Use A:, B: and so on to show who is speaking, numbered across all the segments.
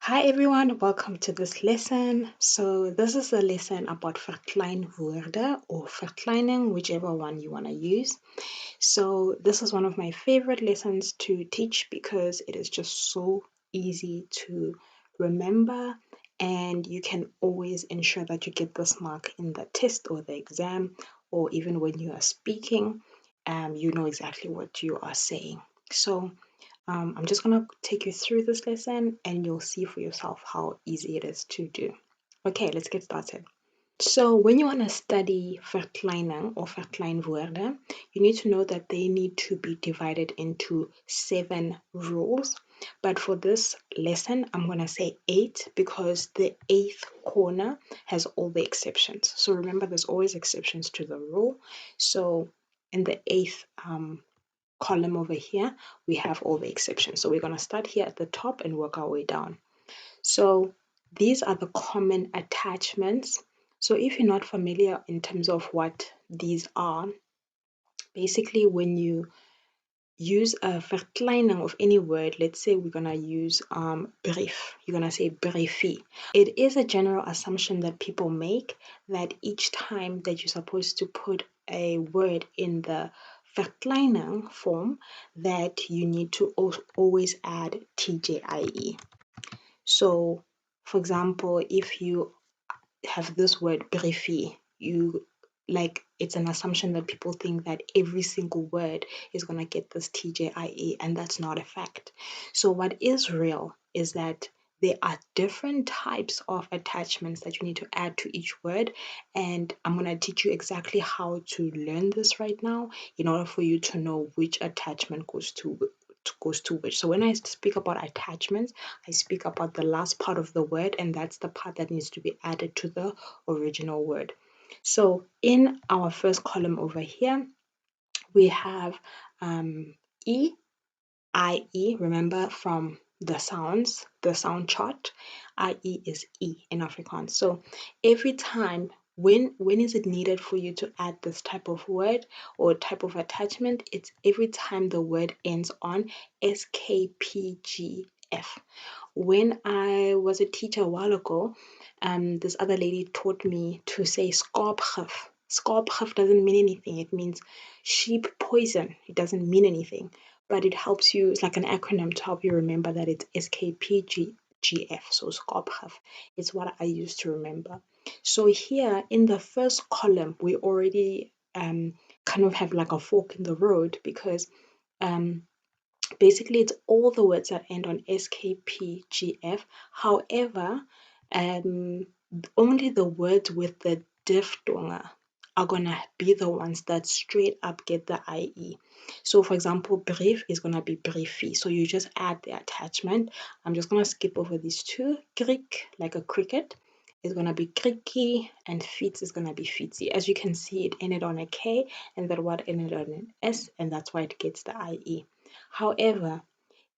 A: Hi everyone, welcome to this lesson. So this is a lesson about verkleinwoorde or verkleining, whichever one you want to use. So this is one of my favorite lessons to teach because it is just so easy to remember, and you can always ensure that you get this mark in the test or the exam, or even when you are speaking, you know exactly what you are saying. So I'm just going to take you through this lesson and you'll see for yourself how easy it is to do. Okay, let's get started. So when you want to study Verkleining or Verkleinwoorde, you need to know that they need to be divided into 7 rules. But for this lesson, I'm going to say 8 because the 8th corner has all the exceptions. So remember, there's always exceptions to the rule. So in the 8th column over here, we have all the exceptions. So we're going to start here at the top and work our way down. So these are the common attachments. So if you're not familiar in terms of what these are, basically when you use a verkleining of any word, let's say we're going to use brief, you're going to say briefie. It is a general assumption that people make that each time that you're supposed to put a word in the verkleining form, that you need to always add TJIE. So, for example, if you have this word briefie, it's an assumption that people think that every single word is going to get this TJIE, and that's not a fact. So what is real is that there are different types of attachments that you need to add to each word, and I'm going to teach you exactly how to learn this right now in order for you to know which attachment goes to which. So when I speak about attachments, I speak about the last part of the word, and that's the part that needs to be added to the original word. So in our first column over here, we have E, IE. Remember from the sounds, the sound chart, IE is E in Afrikaans. So every time, when is it needed for you to add this type of word or type of attachment? It's every time the word ends on SKPGF. When I was a teacher a while ago, this other lady taught me to say skaapgif. Skaapgif doesn't mean anything. It means sheep poison. It doesn't mean anything, but it helps you. It's like an acronym to help you remember that it's SKPGF. So skaapgif is what I used to remember. So here in the first column, we already kind of have like a fork in the road because basically it's all the words that end on SKPGF. However, only the words with the diphthong are gonna be the ones that straight up get the IE. So for example, brief is gonna be briefie. So you just add the attachment. I'm just gonna skip over these two. Kriek, like a cricket, is gonna be krieki, and fiets is gonna be fietsie. As you can see, it ended on a K, and that word ended on an S, and that's why it gets the IE. However,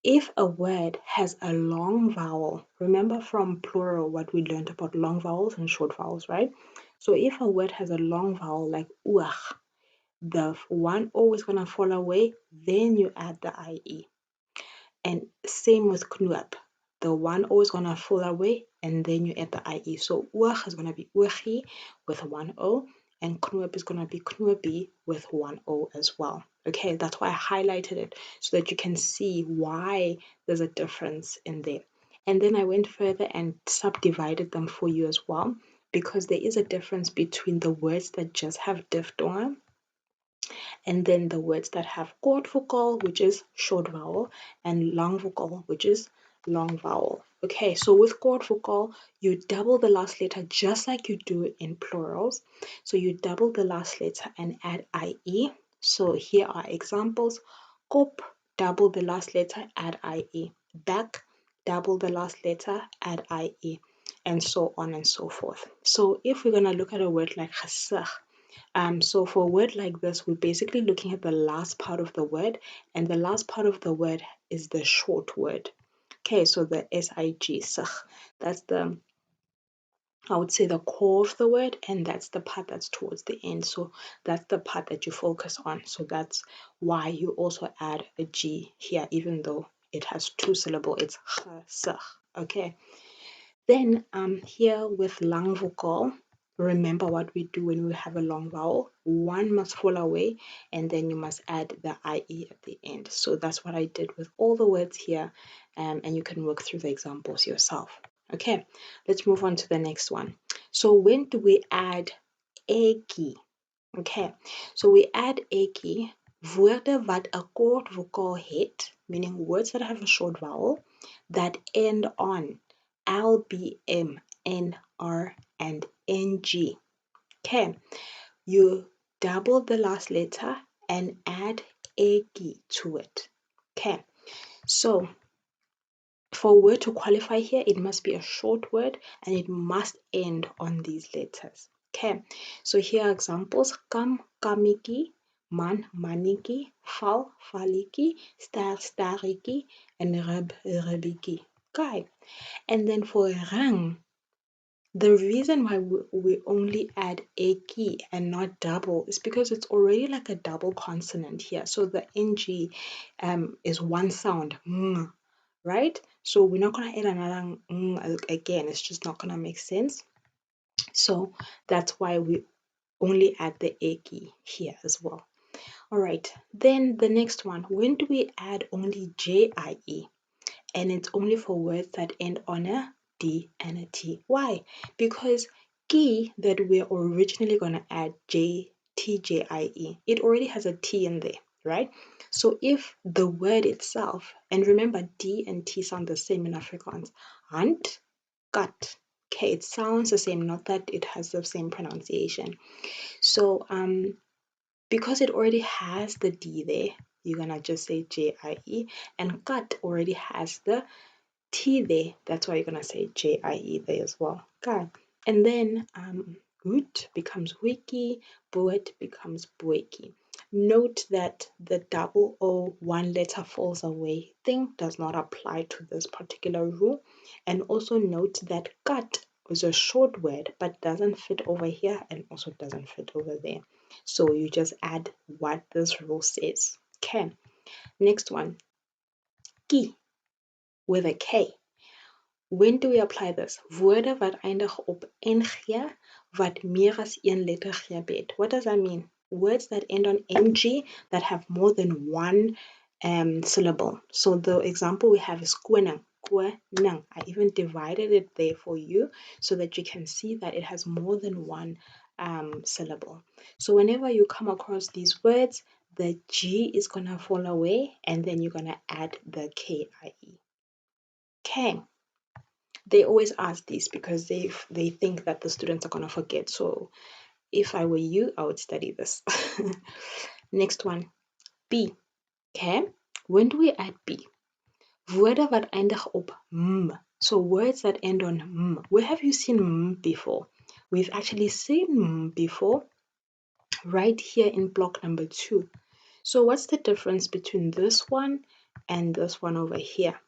A: if a word has a long vowel, remember from plural what we learned about long vowels and short vowels, right? So if a word has a long vowel like uach, the one O is going to fall away, then you add the IE. And same with knoop. The one O is going to fall away, and then you add the IE. So uach is going to be uachi with one O, and knoop is going to be knoopie with one O as well. Okay, that's why I highlighted it so that you can see why there's a difference in there. And then I went further and subdivided them for you as well, because there is a difference between the words that just have diphthong and then the words that have kort vocal, which is short vowel, and long vocal, which is long vowel. Okay, so with kort vocal, you double the last letter just like you do in plurals. So you double the last letter and add IE. So here are examples. Kop, double the last letter, add IE. Back, double the last letter, add IE, and so on and so forth. So if we're going to look at a word like gesig, so for a word like this, we're basically looking at the last part of the word, and the last part of the word is the short word. Okay, so the SIG, sig, that's the, I would say, the core of the word, and that's the part that's towards the end. So that's the part that you focus on. So that's why you also add a G here, even though it has 2 syllables. It's gesig. Okay. Then here with long vocal, remember what we do when we have a long vowel. One must fall away, and then you must add the IE at the end. So that's what I did with all the words here, and you can work through the examples yourself. Okay, let's move on to the next one. So when do we add eki? Okay, so we add eki, woorde wat 'n kort vokaal het, meaning words that have a short vowel, that end on LBM, NR, and NG. Okay, you double the last letter and add eki to it. Okay, so for a word to qualify here, it must be a short word and it must end on these letters. Okay, so here are examples: kam, kamiki, man, maniki, fal, faliki, star, stariki, and rub, rubiki. Okay, and then for rang, the reason why we only add a key and not double is because it's already like a double consonant here. So the ng is one sound, right? So we're not going to add another again. It's just not going to make sense. So that's why we only add the a key here as well. All right. Then the next one, when do we add only JIE? And it's only for words that end on a D and a T. Why? Because key that we're originally going to add TJIE, it already has a T in there, right? So if the word itself, and remember D and T sound the same in Afrikaans, hand, cut. Okay, it sounds the same, not that it has the same pronunciation. So because it already has the D there, you're gonna just say JIE, and cut already has the T there, that's why you're gonna say JIE there as well. Okay. And then root becomes wiki, boet becomes boeki. Note that the double O one letter falls away thing does not apply to this particular rule. And also note that cut is a short word but doesn't fit over here and also doesn't fit over there. So you just add what this rule says. Okay. Next one. Ki with a K. When do we apply this? Woorde wat eindig op NG wat meer as een letter G het. What does that mean? Words that end on NG that have more than one syllable. So the example we have is koning, koning. I even divided it there for you so that you can see that it has more than one syllable. So whenever you come across these words, the G is going to fall away and then you're going to add the KIE. Okay. They always ask this because they think that the students are going to forget. So if I were you, I would study this. Next one, B. Okay, when do we add B? Woorde wat eindig op m. So words that end on m. Where have you seen m before? We've actually seen m before right here in block number 2. So what's the difference between this one and this one over here?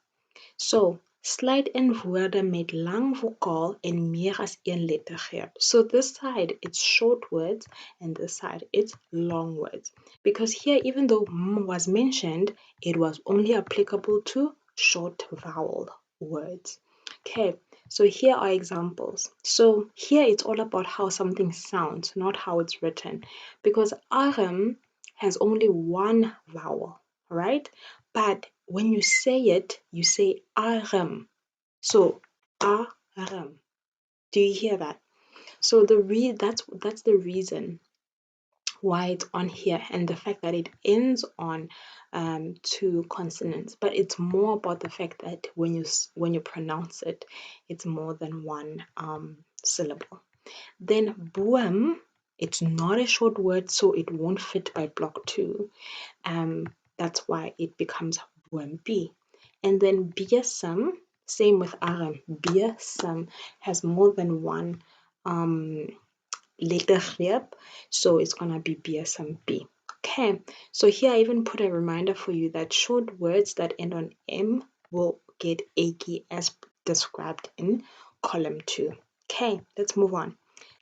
A: So sluit in woorde met lang vokaal en meer as een lettergreep. So this side it's short words and this side it's long words. Because here even though m was mentioned, it was only applicable to short vowel words. Okay, so here are examples. So here it's all about how something sounds, not how it's written. Because arm has only one vowel, right? But when you say it, you say arm. So arm. Do you hear that? So that's the reason why it's on here and the fact that it ends on two consonants. But it's more about the fact that when you pronounce it, it's more than one syllable. Then boom, it's not a short word, so it won't fit by block 2. That's why it becomes WMP. And then BSM, same with RM. BSM has more than one lettergreep, so it's gonna be BSMB. Okay, so here I even put a reminder for you that short words that end on M will get achy as described in column 2. Okay, let's move on.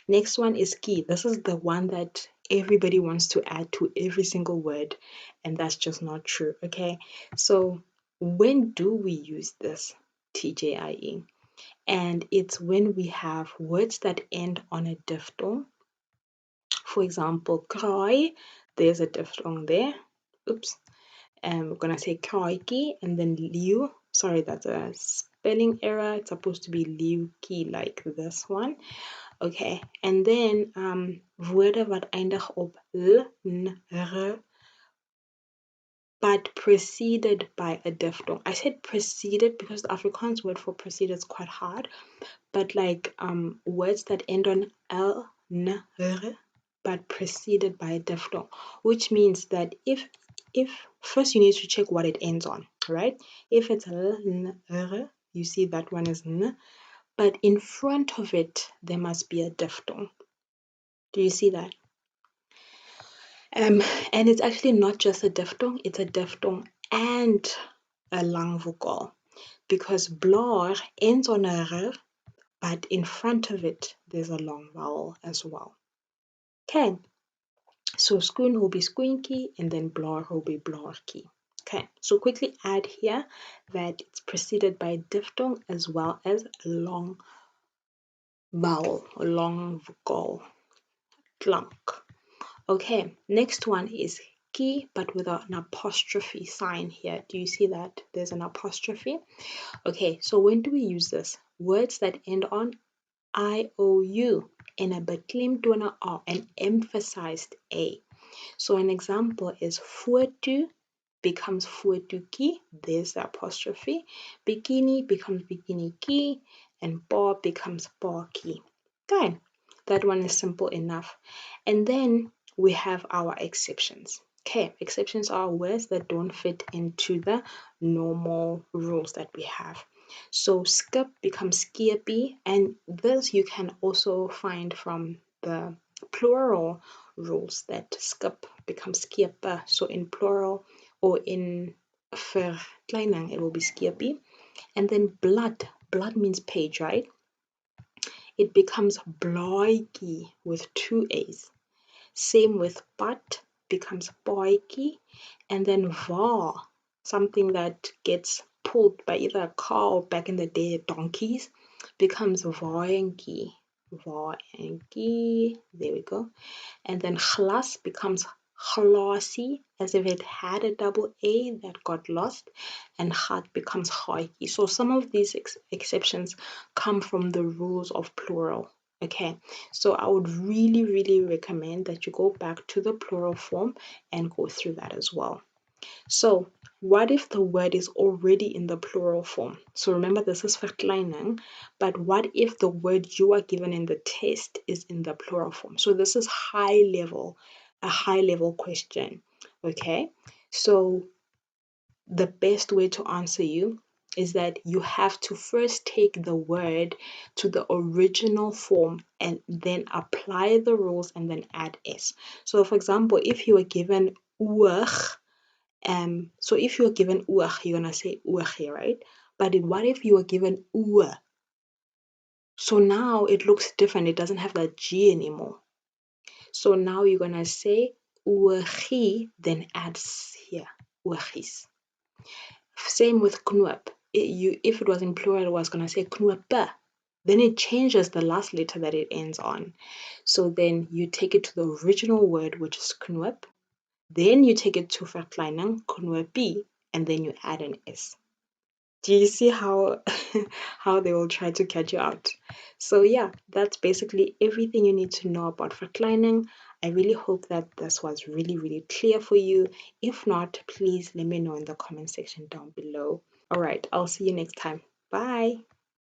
A: Next one is key. This is the one that everybody wants to add to every single word, and that's just not true. Okay, so when do we use this? TJIE. And it's when we have words that end on a diphthong. For example, kraai, there's a diphthong there. Oops. We're gonna say kraaitjie, and then leeu. Sorry, that's a spelling error. It's supposed to be leeuwtjie, like this one. Okay, and then woorde wat eindig op l, n, r, but preceded by a diphthong. I said preceded because the Afrikaans word for preceded is quite hard, but like words that end on l, n, r, but preceded by a diphthong, which means that if first you need to check what it ends on, right? If it's l, n, r, you see that one is n, but in front of it there must be a diphthong. Do you see that? And it's actually not just a diphthong, it's a diphthong and a long vowel, because blaar ends on a r, but in front of it there's a long vowel as well. Okay, so skoen will be skoentjie, and then blaar will be blaartjie. Okay, so quickly add here that it's preceded by a diphthong as well as a long vowel, a long vowel, klank. Okay, next one is ki, but with an apostrophe sign here. Do you see that? There's an apostrophe. Okay, so when do we use this? Words that end on IOU and a beklemtone R, an emphasized A. So an example is foto becomes fotoetjie, there's the apostrophe. Bikini becomes bikinitjie, and pa becomes paatjie. Okay, that one is simple enough. And then we have our exceptions. Okay, exceptions are words that don't fit into the normal rules that we have. So skip becomes skiepie, and this you can also find from the plural rules, that skip becomes skiepe. So in plural or in verkleining, it will be skiepie. And then blood means page, right? It becomes blaaitjie with two A's. Same with but becomes paatjie, and then va, something that gets pulled by either a car or back in the day donkeys, becomes vaentjie. Vaentjie, there we go. And then glas becomes glasie, as if it had a double A that got lost, and gat becomes gaatjie. So some of these exceptions come from the rules of plural. Okay, so I would really recommend that you go back to the plural form and go through that as well. So what if the word is already in the plural form? So remember, this is verkleining, but what if the word you are given in the test is in the plural form? So this is a high level question. Okay, so the best way to answer you is that you have to first take the word to the original form and then apply the rules and then add s. So for example, if you were given oog, so if you're given oog, you're gonna say oog here, right? But what if you were given oe? So now it looks different. It doesn't have that G anymore. So now you're gonna say oogie, then add s here, oogies. Same with knoop. If it was in plural, it was gonna say knoope. Then it changes the last letter that it ends on. So then you take it to the original word, which is knoop. Then you take it to verkleining, knoopie, and then you add an S. Do you see how how they will try to catch you out? So yeah, that's basically everything you need to know about verkleining. I really hope that this was really clear for you. If not, please let me know in the comment section down below. All right, I'll see you next time. Bye.